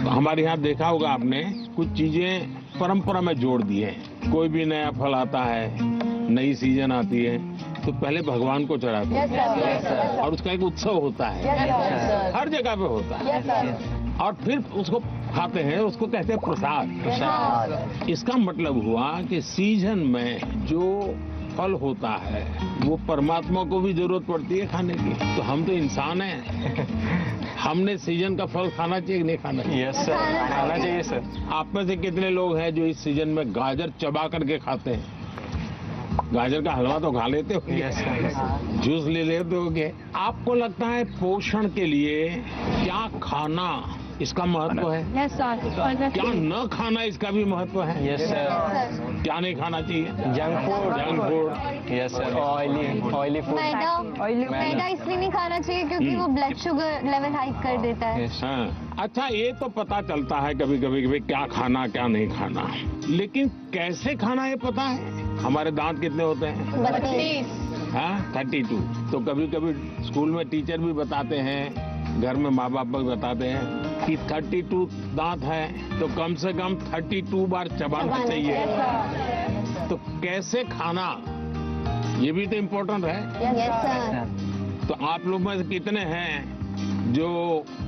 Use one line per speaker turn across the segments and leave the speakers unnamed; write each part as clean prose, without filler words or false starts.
हमारे यहाँ देखा होगा आपने, कुछ चीजें परंपरा में जोड़ दी हैं। कोई भी नया फल आता है, नई सीजन आती है, तो पहले भगवान को चढ़ाते हैं और उसका एक उत्सव होता है, हर जगह पे होता है, और फिर उसको खाते हैं, उसको कहते हैं प्रसाद। इसका मतलब हुआ कि सीजन में जो फल होता है वो परमात्मा को भी जरूरत पड़ती है खाने की। तो हम तो इंसान हैं, हमने सीजन का फल खाना चाहिए कि नहीं खाना चाहिए?
यस सर, खाना चाहिए सर।
आप में से कितने लोग हैं जो इस सीजन में गाजर चबा करके खाते हैं? गाजर का हलवा तो खा लेते हो, जूस ले लेते होगे। आपको लगता है पोषण के लिए क्या खाना इसका महत्व है?
Yes sir.
क्या न खाना इसका भी महत्व है?
Yes sir.
क्या नहीं खाना चाहिए?
Junk food. Yes sir. Oily food.
मैदा इसलिए नहीं खाना चाहिए क्योंकि वो ब्लड शुगर लेवल हाई कर देता है।
हाँ, अच्छा, ये तो पता चलता है कभी कभी कि क्या खाना क्या नहीं खाना, लेकिन कैसे खाना ये पता है? हमारे दांत कितने होते हैं?
32।
हाँ, 32। तो कभी कभी स्कूल में टीचर भी बताते हैं, घर में माँ बाप भी बताते हैं कि 32 दांत है तो कम से कम 32 बार चबाना चाहिए। तो कैसे खाना, ये भी तो इम्पोर्टेंट है।
Yes sir.
तो आप लोग में से कितने हैं जो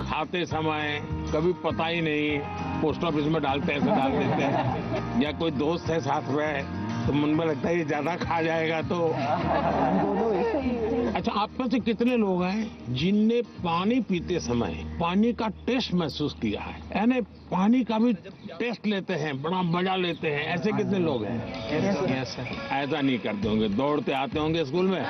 खाते समय कभी पता ही नहीं, पोस्ट ऑफिस में डालते ऐसे डाल देते हैं, या कोई दोस्त है साथ में तो मन में लगता है ये ज्यादा खा जाएगा तो। अच्छा, आप में से कितने लोग हैं जिनने पानी पीते समय पानी का टेस्ट महसूस किया है? यानी पानी का भी टेस्ट लेते हैं, बड़ा मजा लेते हैं, ऐसे कितने लोग हैं?
Yes sir.
ऐसा नहीं करते होंगे, दौड़ते आते होंगे स्कूल में?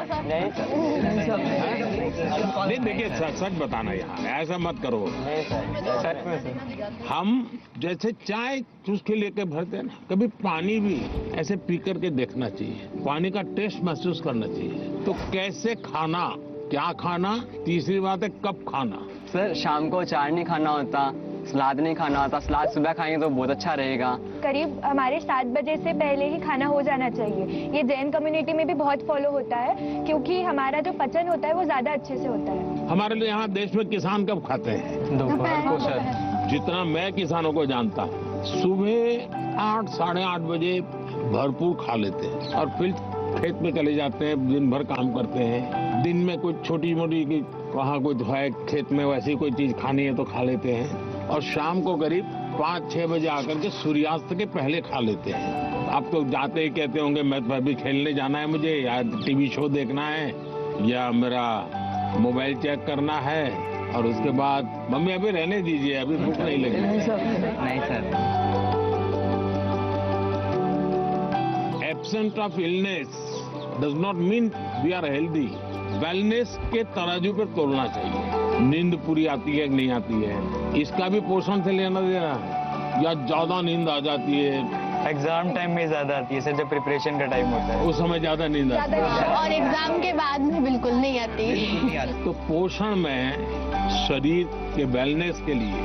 नहीं, देखिए सच बताना यहाँ, ऐसा मत करो।
सच में सर।
हम जैसे चाय चूस के लेके भरते हैं ना, कभी पानी भी ऐसे पी करके देखना चाहिए, पानी का टेस्ट महसूस करना चाहिए। तो कैसे खाना, क्या खाना, तीसरी बात है कब खाना।
सर शाम को अचार नहीं खाना होता, सलाद नहीं खाना होता, सलाद सुबह खाएंगे तो बहुत अच्छा रहेगा।
करीब हमारे 7 बजे से पहले ही खाना हो जाना चाहिए। ये जैन कम्युनिटी में भी बहुत फॉलो होता है क्योंकि हमारा जो पचन होता है वो ज्यादा अच्छे से होता है।
हमारे लिए यहाँ देश में किसान कब खाते हैं?
दोपहर को सर।
जितना मैं किसानों को जानता हूँ, सुबह 8 साढ़े 8 बजे भरपूर खा लेते हैं और फिर खेत में चले जाते हैं, दिन भर काम करते हैं। दिन में कुछ छोटी मोटी वहाँ कुछ है खेत में, वैसी कोई चीज खानी है तो खा लेते हैं, और शाम को करीब 5-6 बजे आकर के सूर्यास्त के पहले खा लेते हैं। आप तो जाते ही कहते होंगे मैं तो अभी खेलने जाना है मुझे, या टीवी शो देखना है, या मेरा मोबाइल चेक करना है, और उसके बाद मम्मी अभी रहने दीजिए, अभी भूख नहीं लगी।
नहीं sir.
Absent of illness does not mean we are healthy. Wellness के तराजू पर तोलना चाहिए। नींद पूरी आती है कि नहीं आती है, इसका भी पोषण से लेना देना है, या ज्यादा नींद आ जाती है?
एग्जाम टाइम में ज्यादा आती है सर, जब प्रिपरेशन का टाइम होता है
उस समय ज्यादा नींद आती है,
और एग्जाम के बाद में बिल्कुल नहीं आती।
तो पोषण में शरीर के वेलनेस के लिए,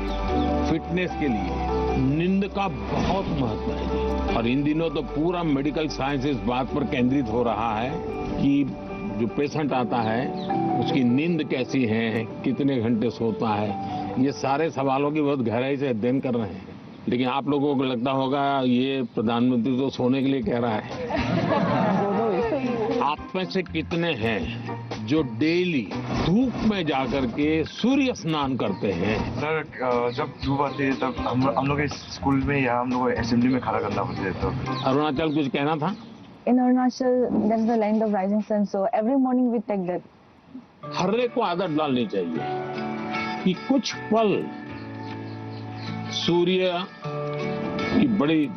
फिटनेस के लिए नींद का बहुत महत्व है। और इन दिनों तो पूरा मेडिकल साइंस इस बात पर केंद्रित हो रहा है कि जो पेशेंट आता है उसकी नींद कैसी है, कितने घंटे सोता है, ये सारे सवालों की बहुत गहराई से अध्ययन कर रहे हैं। लेकिन आप लोगों को लगता होगा ये प्रधानमंत्री तो सोने के लिए कह रहा है। आप में से कितने हैं जो डेली धूप में जाकर के सूर्य स्नान करते हैं?
सर जब धूप आती है तब हम लोग स्कूल में या हम लोग असेंबली में खड़ा करना पड़ता है। तो
अरुणाचल कुछ कहना था?
In Arunachal, there's the land of rising sun, so every morning we take that.
हर एक को आदत डालनी चाहिए कि कुछ पल सूर्य की बड़ी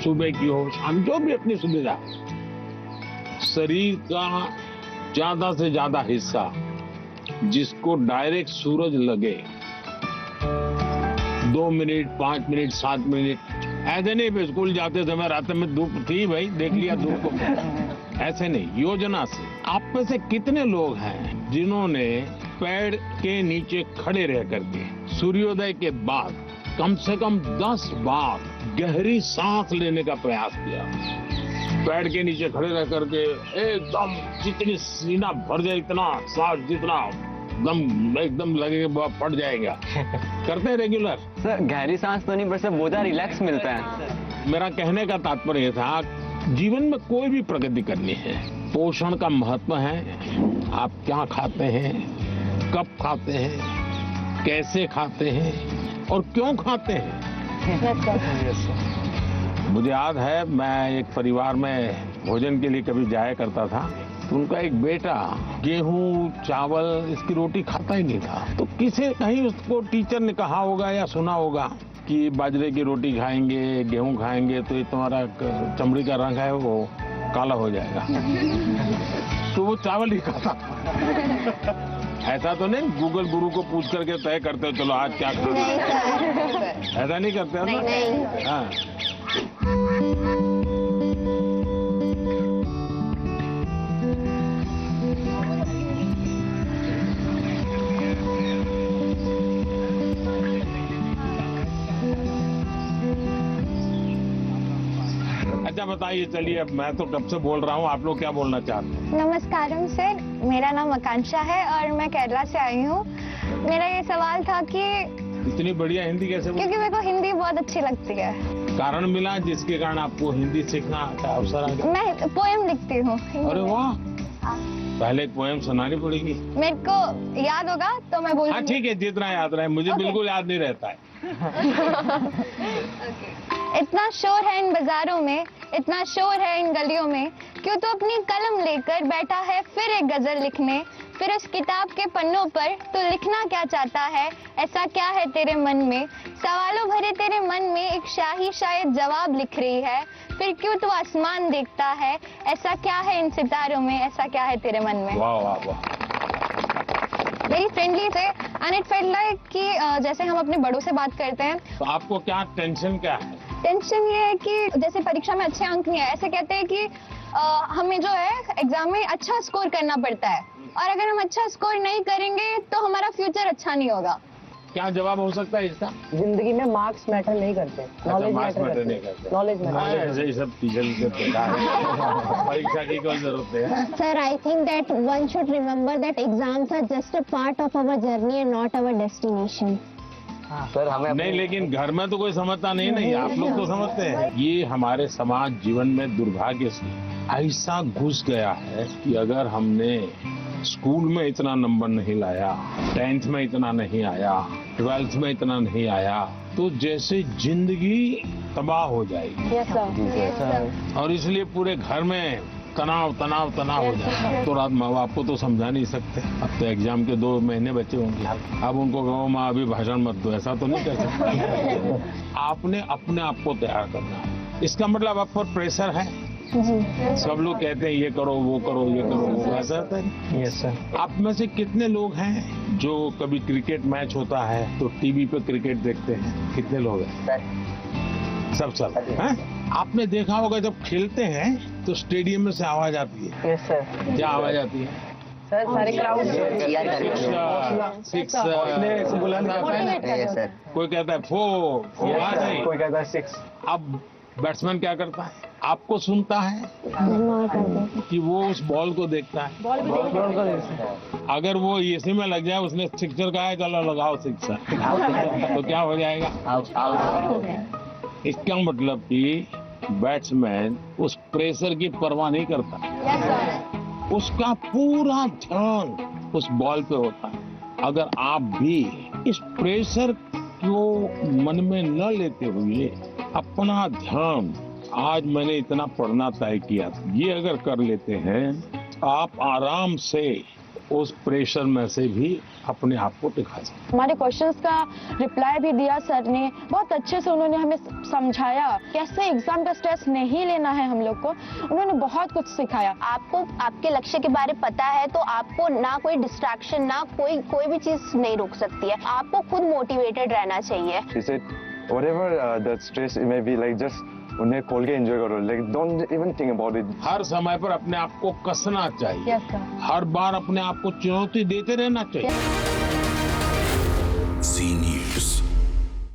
सुबह की हो, शाम, जो भी अपनी सुविधा, शरीर का ज्यादा से ज्यादा हिस्सा जिसको डायरेक्ट सूरज लगे, 2 मिनट 5 मिनट 7 मिनट, ऐसे नहीं स्कूल जाते समय रात में धूप थी भाई देख लिया धूप को, ऐसे नहीं, योजना से। आप में से कितने लोग हैं जिन्होंने पेड़ के नीचे खड़े रह करके सूर्योदय के बाद कम से कम 10 बार गहरी सांस लेने का प्रयास किया? पेड़ के नीचे खड़े रह करके एकदम जितनी सीना भर जाए इतना सांस जितना दम एकदम लगेगा फट जाएगा। करते हैं रेगुलर।
सर गहरी सांस तो नहीं, पर सर बहुत ज़्यादा रिलैक्स मिलता है।
मेरा कहने का तात्पर्य था, जीवन में कोई भी प्रगति करनी है, पोषण का महत्व है। आप क्या खाते हैं, कब खाते हैं, कैसे खाते हैं और क्यों खाते हैं। मुझे याद है, मैं एक परिवार में भोजन के लिए कभी जाया करता था, तो उनका एक बेटा गेहूं चावल इसकी रोटी खाता ही नहीं था। तो किसी कहीं उसको टीचर ने कहा होगा या सुना होगा कि बाजरे की रोटी खाएंगे, गेहूं खाएंगे तो ये तुम्हारा चमड़ी का रंग है वो काला हो जाएगा। तो वो चावल ही खाता। ऐसा तो नहीं गूगल गुरु को पूछ करके तय करते हो चलो आज क्या खाना है, ऐसा नहीं करते हो ना? हाँ। अच्छा बताइए, चलिए अब मैं तो कब से बोल रहा हूँ, आप लोग क्या बोलना चाहते हैं?
नमस्कारम सर, मेरा नाम आकांक्षा है और मैं केरला से आई हूँ। मेरा ये सवाल था कि
इतनी बढ़िया हिंदी कैसे बोल?
क्योंकि मेरे को हिंदी बहुत अच्छी लगती है।
कारण मिला जिसके कारण आपको हिंदी सीखना का अवसर आ गया?
मैं पोएम लिखती हूँ।
अरे वाह, पहले एक पोएम सुनानी पड़ेगी।
मेरे को याद होगा तो मैं बोलूँगी।
हाँ ठीक है, जितना याद रहे, मुझे बिल्कुल याद नहीं रहता है।
इतना शोर है इन बाजारों में, इतना शोर है इन गलियों में, क्यों तो अपनी कलम लेकर बैठा है फिर एक गजल लिखने। फिर उस किताब के पन्नों पर तो लिखना क्या चाहता है, ऐसा क्या है तेरे मन में। सवालों भरे तेरे मन में एक शाही शायद जवाब लिख रही है। फिर क्यों तू आसमान देखता है, ऐसा क्या है इन सितारों में, ऐसा क्या है तेरे मन में।
वाह वाह वाह।
वेरी फ्रेंडली थे एंड इट फेल्ट लाइक कि जैसे हम अपने बड़ों से बात करते हैं।
तो आपको क्या टेंशन क्या है?
टेंशन ये है कि जैसे परीक्षा में अच्छे अंक नहीं आए, ऐसे कहते हैं कि हमें जो है एग्जाम में अच्छा स्कोर करना पड़ता है, और अगर हम अच्छा स्कोर नहीं करेंगे तो हमारा फ्यूचर अच्छा नहीं होगा।
क्या जवाब हो सकता है इसका?
जिंदगी में मार्क्स मैटर नहीं करते, नॉलेज मैटर
नहीं करते।
Knowledge matter.
ऐसे ही सब टीचर परीक्षा की कोई जरूरत है?
Sir, I think that one should remember that exams are just a part of our journey and not our destination.
Sir हमें
नहीं, लेकिन घर में तो कोई समझता नहीं, आप लोग तो समझते हैं। ये हमारे समाज जीवन में दुर्भाग्य से ऐसा घुस गया है कि अगर हमने स्कूल में इतना नंबर नहीं लाया, 10th में इतना नहीं आया, 12th में इतना नहीं आया, तो जैसे जिंदगी तबाह हो जाएगी।
Yes sir.
और इसलिए पूरे घर में तनाव तनाव तनाव हो जाए। तो रात माँ बाप को तो समझा नहीं सकते, अब तो एग्जाम के 2 महीने बचे होंगे, अब उनको कहो माँ अभी भाषण मत दो, ऐसा तो नहीं कर सकते। आपने अपने आप को तैयार करना है। इसका मतलब आप पर प्रेशर है। सब लोग कहते हैं ये करो वो करो ये करो वो, ऐसा होता है।
Yes sir.
आप में से कितने लोग हैं जो कभी क्रिकेट मैच होता है तो टीवी पे क्रिकेट देखते हैं? कितने लोग हैं? सब हैं? आपने देखा होगा जब खेलते हैं तो स्टेडियम में से आवाज आती है।
Yes sir.
क्या आवाज आती है?
सर सारे क्राउड
सिक्स,
सर।
कोई कहता है 4,
कोई कहता है 6।
अब बैट्समैन क्या करता है? आपको सुनता है कि वो उस बॉल को देखता है? अगर वो इसी में लग जाए, उसने सिक्सर कहा है चलो लगाओ सिक्सर, तो क्या हो जाएगा? इसका मतलब कि बैट्समैन उस प्रेशर की परवाह नहीं करता, उसका पूरा ध्यान उस बॉल पे होता है। अगर आप भी इस प्रेशर को मन में न लेते हुए अपना ध्यान, आज मैंने इतना पढ़ना तय किया, ये अगर कर लेते हैं, आप आराम से उस प्रेशर में से भी अपने आप को दिखा सकते।
हमारे क्वेश्चंस का रिप्लाई भी दिया सर ने, बहुत अच्छे से उन्होंने हमें समझाया कैसे एग्जाम का स्ट्रेस नहीं लेना है हम लोग को। उन्होंने बहुत कुछ सिखाया।
आपको आपके लक्ष्य के बारे में पता है तो आपको ना कोई डिस्ट्रैक्शन, ना कोई भी चीज नहीं रोक सकती है। आपको खुद मोटिवेटेड रहना चाहिए।
He said, whatever that stress it may be, like just उन्हें खोल के एंजॉय करो, like don't even think about it.
हर समय पर अपने आप को कसना चाहिए।
Yes sir.
हर बार अपने आप को चुनौती देते रहना चाहिए।